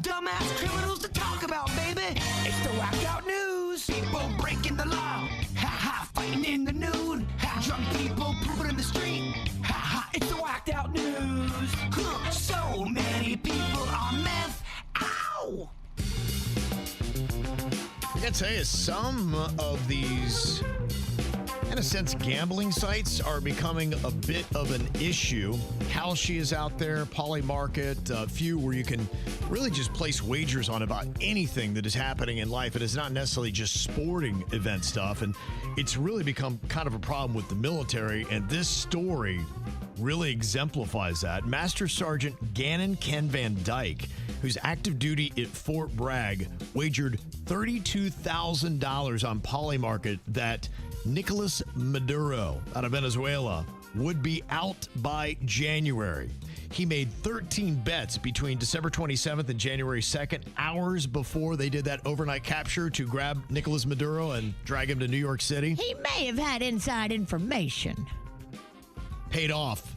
dumbass criminals to talk about, baby. It's the whacked out news. People breaking the law. Fighting in the nude. Drunk people pooping in the street. It's the whacked out news. So many people on meth. Ow! I gotta tell you, some of these, in a sense, gambling sites are becoming a bit of an issue. Kalshi is out there, Poly Market, a few where you can really just place wagers on about anything that is happening in life. It is not necessarily just sporting event stuff, and it's really become kind of a problem with the military, and this story really exemplifies that. Master Sergeant Gannon Ken Van Dyke, who's active duty at Fort Bragg, wagered $32,000 on Poly Market that Nicolas Maduro out of Venezuela would be out by January. He made 13 bets between December 27th and January 2nd, hours before they did that overnight capture to grab Nicolas Maduro and drag him to New York City. He may have had inside information. Paid off.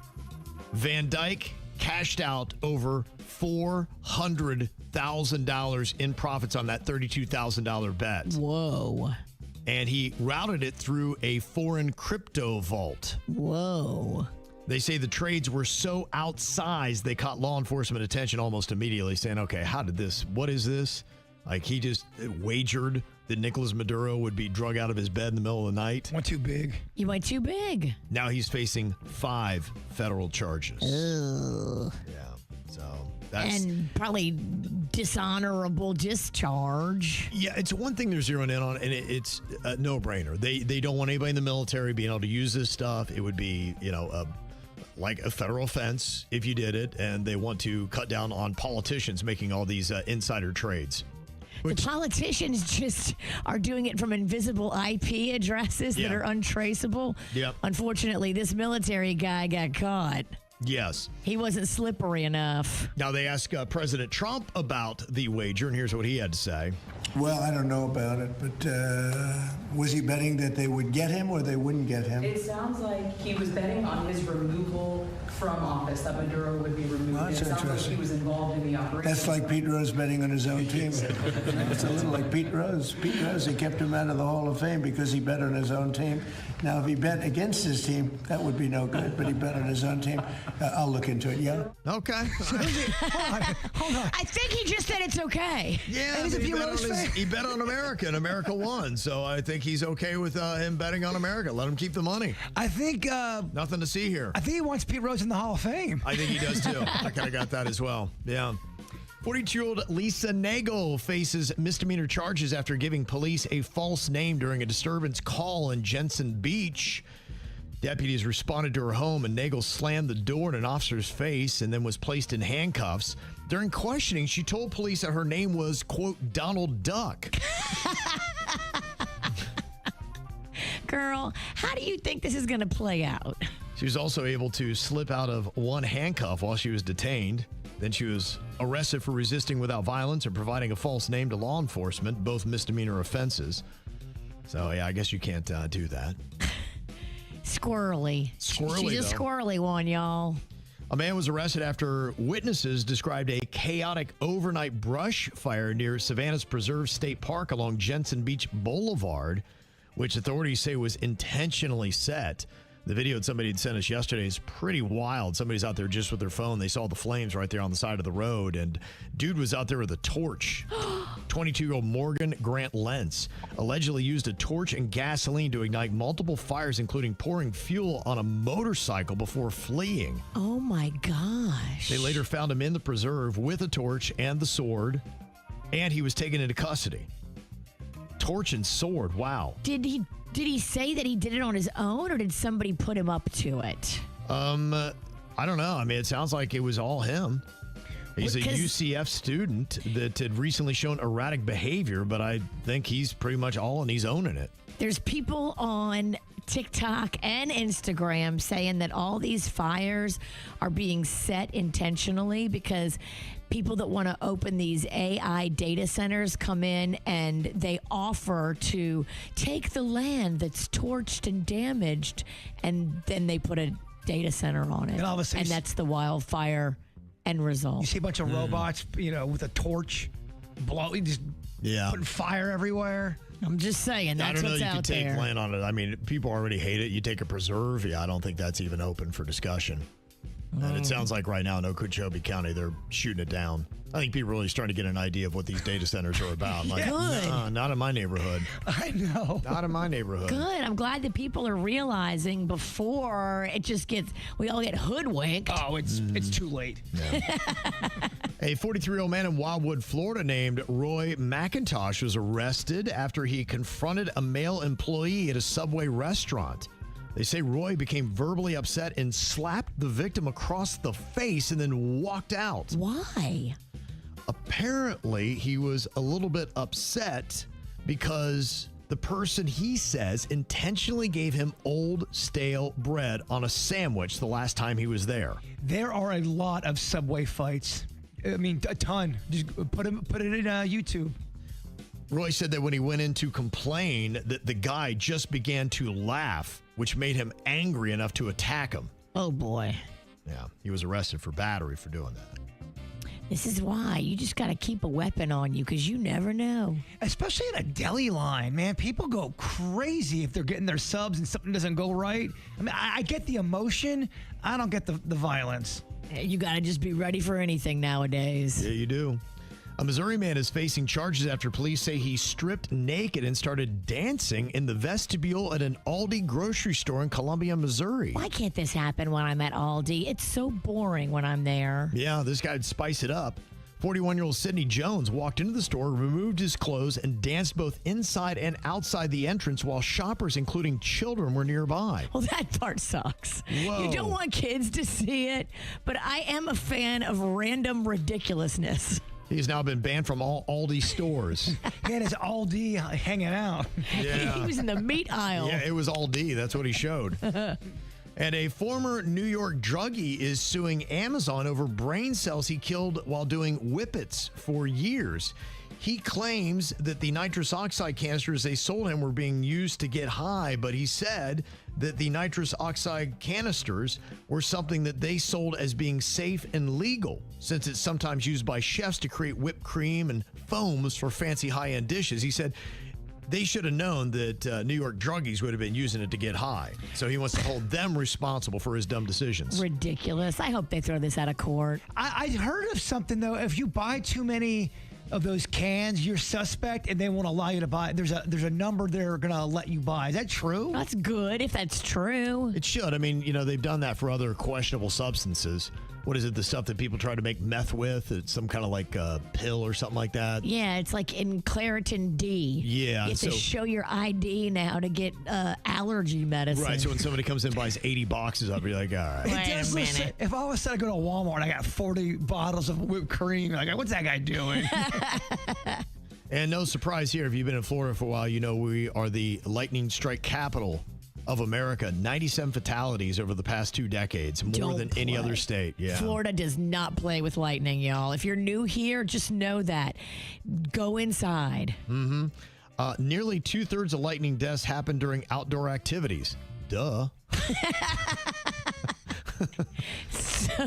Van Dyke cashed out over $400,000 in profits on that $32,000 bet. Whoa. And he routed it through a foreign crypto vault. Whoa. They say the trades were so outsized, they caught law enforcement attention almost immediately, saying, okay, what is this? Like, he just wagered that Nicolas Maduro would be drug out of his bed in the middle of the night. Went too big. You went too big. Now he's facing 5 federal charges. Ugh. Yeah, so that's... And probably dishonorable discharge. Yeah, it's one thing they're zeroing in on, and it's a no-brainer. They don't want anybody in the military being able to use this stuff. It would be, like a federal offense if you did it, and they want to cut down on politicians making all these insider trades. The politicians just are doing it from invisible IP addresses that are untraceable. Yep. Unfortunately, this military guy got caught. Yes. He wasn't slippery enough. Now, they asked President Trump about the wager, and here's what he had to say. Well, I don't know about it, but was he betting that they would get him or they wouldn't get him? It sounds like he was betting on his removal from office, that Maduro would be removed. Well, that's it sounds interesting. like he was involved in the operation. That's like Pete Rose betting on his own team. It's a little like Pete Rose. Pete Rose, they kept him out of the Hall of Fame because he bet on his own team. Now, if he bet against his team, that would be no good, but he bet on his own team. I'll look into it, yeah? Okay. Hold on. I think he just said it's okay. Yeah, And he's a he, Pete bet Rose on fan. he bet on America, and America won. So I think he's okay with him betting on America. Let him keep the money. I think Nothing to see here. I think he wants Pete Rose in the Hall of Fame. I think he does, too. I kind of got that as well. Yeah. 42-year-old Lisa Nagel faces misdemeanor charges after giving police a false name during a disturbance call in Jensen Beach. Deputies responded to her home, and Nagel slammed the door in an officer's face and then was placed in handcuffs. During questioning, she told police that her name was, quote, Donald Duck. Girl, how do you think this is going to play out? She was also able to slip out of one handcuff while she was detained. Then she was arrested for resisting without violence and providing a false name to law enforcement, both misdemeanor offenses. So, yeah, I guess you can't do that. Squirrely. Squirrely, She's a though. squirrely one, y'all. A man was arrested after witnesses described a chaotic overnight brush fire near Savannah's Preserve State Park along Jensen Beach Boulevard, which authorities say was intentionally set. The video that somebody had sent us yesterday is pretty wild. Somebody's out there just with their phone. They saw the flames right there on the side of the road, and dude was out there with a torch. 22-year-old Morgan Grant Lentz allegedly used a torch and gasoline to ignite multiple fires, including pouring fuel on a motorcycle before fleeing. Oh, my gosh. They later found him in the preserve with a torch and the sword, and he was taken into custody. Torch and sword, wow. Did he say that he did it on his own, or did somebody put him up to it? I don't know. I mean, it sounds like it was all him. He's a UCF student that had recently shown erratic behavior, but I think he's pretty much all and he's owning it. There's people on TikTok and Instagram saying that all these fires are being set intentionally because people that want to open these AI data centers come in and they offer to take the land that's torched and damaged, and then they put a data center on it. And all of a sudden- and that's the wildfire end result. You see a bunch of robots, with a torch, just putting fire everywhere. I'm just saying, that's I don't know what's you out can take there. land on it. I mean, people already hate it. You take a preserve. Yeah, I don't think that's even open for discussion. And it sounds like right now in Okeechobee County, they're shooting it down. I think people are really starting to get an idea of what these data centers are about. Like, Good. not in my neighborhood. I know. Not in my neighborhood. Good. I'm glad that people are realizing before it just we all get hoodwinked. Oh, it's too late. A 43-year-old man in Wildwood, Florida, named Roy McIntosh was arrested after he confronted a male employee at a Subway restaurant. They say Roy became verbally upset and slapped the victim across the face and then walked out. Why? Apparently, he was a little bit upset because the person, he says, intentionally gave him old, stale bread on a sandwich the last time he was there. There are a lot of Subway fights. I mean, a ton. Just put it in YouTube. Roy said that when he went in to complain, that the guy just began to laugh, which made him angry enough to attack him. Oh, boy. Yeah, he was arrested for battery for doing that. This is why you just got to keep a weapon on you because you never know. Especially in a deli line, man. People go crazy if they're getting their subs and something doesn't go right. I mean, I get the emotion. I don't get the violence. You got to just be ready for anything nowadays. Yeah, you do. A Missouri man is facing charges after police say he stripped naked and started dancing in the vestibule at an Aldi grocery store in Columbia, Missouri. Why can't this happen when I'm at Aldi? It's so boring when I'm there. Yeah, this guy would spice it up. 41-year-old Sidney Jones walked into the store, removed his clothes, and danced both inside and outside the entrance while shoppers, including children, were nearby. Well, that part sucks. Whoa. You don't want kids to see it, but I am a fan of random ridiculousness. He's now been banned from all Aldi stores. He had his Aldi hanging out. Yeah. He was in the meat aisle. Yeah, it was Aldi. That's what he showed. And a former New York druggie is suing Amazon over brain cells he killed while doing whippets for years. He claims that the nitrous oxide canisters they sold him were being used to get high, but he said that the nitrous oxide canisters were something that they sold as being safe and legal, since it's sometimes used by chefs to create whipped cream and foams for fancy high-end dishes. He said they should have known that New York druggies would have been using it to get high. So he wants to hold them responsible for his dumb decisions. Ridiculous. I hope they throw this out of court. I heard of something, though. If you buy too many of those cans, you're suspect, and they won't allow you to buy. There's a number they're going to let you buy. Is that true? That's good if that's true. It should. I mean, they've done that for other questionable substances. What is it? The stuff that people try to make meth with? It's some kind of like a pill or something like that. Yeah, it's like in Claritin D. Yeah. You have to show your ID now to get allergy medicine. Right. So when somebody comes in and buys 80 boxes of it, you're like, all right. Wait It does a minute. look- if all of a sudden I go to Walmart and I got 40 bottles of whipped cream, like, what's that guy doing? And no surprise here, if you've been in Florida for a while, you know we are the lightning strike capital of America. 97 fatalities over the past 2 decades, more Don't than any play. other state. Yeah. Florida does not play with lightning, y'all. If you're new here, just know that. Go inside. Nearly 2/3 of lightning deaths happen during outdoor activities. Duh.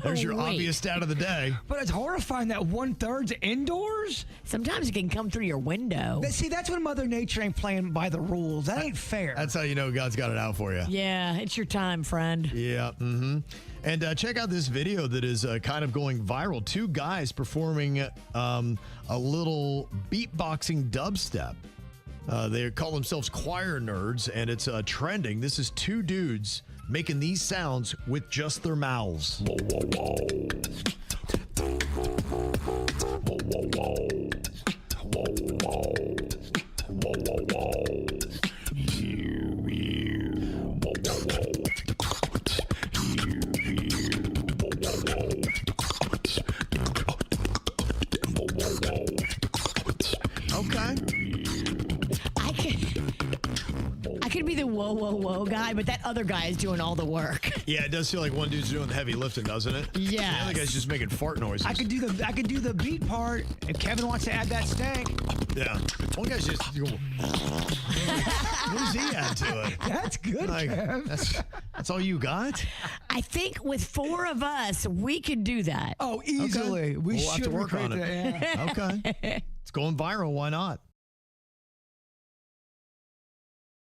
There's your wait. obvious stat of the day. But it's horrifying that 1/3's indoors. Sometimes it can come through your window. See, that's when Mother Nature ain't playing by the rules. That ain't fair. That's how you know God's got it out for you. Yeah, it's your time, friend. Yeah. And check out this video that is kind of going viral. 2 guys performing a little beatboxing dubstep. They call themselves choir nerds, and it's trending. This is 2 dudes making these sounds with just their mouths. Whoa, whoa, whoa. Whoa, whoa, whoa. Whoa, whoa. Whoa, whoa, whoa. Whoa, whoa, whoa. Okay. I could be the whoa, whoa, whoa guy, but that other guy is doing all the work. Yeah, it does feel like one dude's doing the heavy lifting, doesn't it? Yes. The other guy's just making fart noises. I could do the beat part if Kevin wants to add that stank. Yeah. One guy's just. What does he add to it? That's good, Kev. That's all you got? I think with 4 of us, we could do that. Oh, easily. Okay. We We'll have should to work on it. that. Yeah. Okay. It's going viral. Why not?